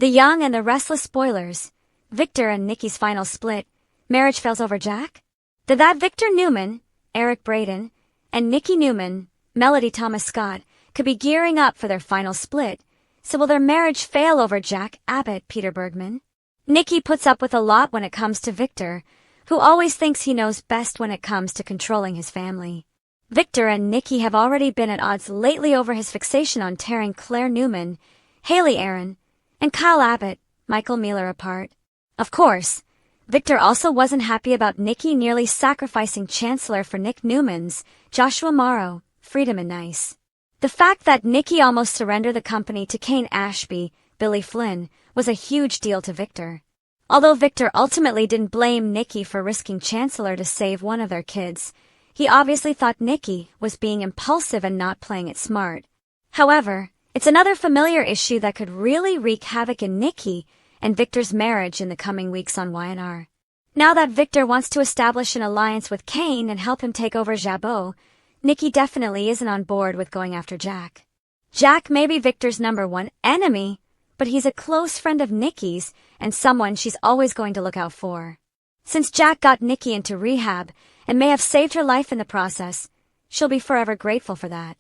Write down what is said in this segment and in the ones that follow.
The Young and the Restless spoilers. Victor and Nikki's final split. Marriage fails over Jack? Did that Victor Newman, Eric Braeden, and Nikki Newman, Melody Thomas Scott, could be gearing up for their final split. So will their marriage fail over Jack Abbott, Peter Bergman? Nikki puts up with a lot when it comes to Victor, who always thinks he knows best when it comes to controlling his family. Victor and Nikki have already been at odds lately over his fixation on tearing Claire Newman, Haley Aaron, and Kyle Abbott, Michael Miller apart. Of course, Victor also wasn't happy about Nikki nearly sacrificing Chancellor for Nick Newman's, Joshua Morrow, freedom and nice. The fact that Nikki almost surrendered the company to Kane Ashby, Billy Flynn, was a huge deal to Victor. Although Victor ultimately didn't blame Nikki for risking Chancellor to save one of their kids, he obviously thought Nikki was being impulsive and not playing it smart. However, it's another familiar issue that could really wreak havoc in Nikki and Victor's marriage in the coming weeks on Y&R. Now that Victor wants to establish an alliance with Kane and help him take over Jabot, Nikki definitely isn't on board with going after Jack. Jack may be Victor's #1 enemy, but he's a close friend of Nikki's and someone she's always going to look out for. Since Jack got Nikki into rehab and may have saved her life in the process, she'll be forever grateful for that.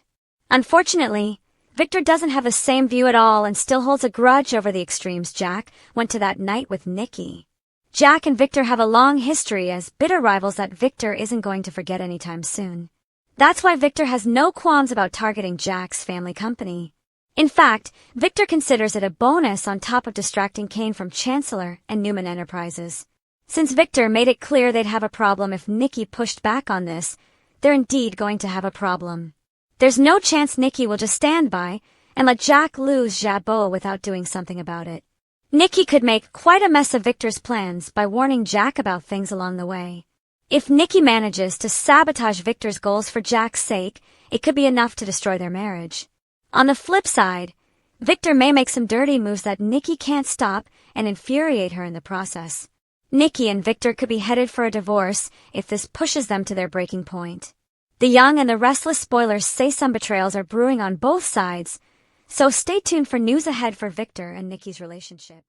Unfortunately, Victor doesn't have the same view at all and still holds a grudge over the extremes Jack went to that night with Nikki. Jack and Victor have a long history as bitter rivals that Victor isn't going to forget anytime soon. That's why Victor has no qualms about targeting Jack's family company. In fact, Victor considers it a bonus on top of distracting Kane from Chancellor and Newman Enterprises. Since Victor made it clear they'd have a problem if Nikki pushed back on this, they're indeed going to have a problem. There's no chance Nikki will just stand by and let Jack lose Jabot without doing something about it. Nikki could make quite a mess of Victor's plans by warning Jack about things along the way. If Nikki manages to sabotage Victor's goals for Jack's sake, it could be enough to destroy their marriage. On the flip side, Victor may make some dirty moves that Nikki can't stop and infuriate her in the process. Nikki and Victor could be headed for a divorce if this pushes them to their breaking point. The Young and the Restless spoilers say some betrayals are brewing on both sides, so stay tuned for news ahead for Victor and Nikki's relationship.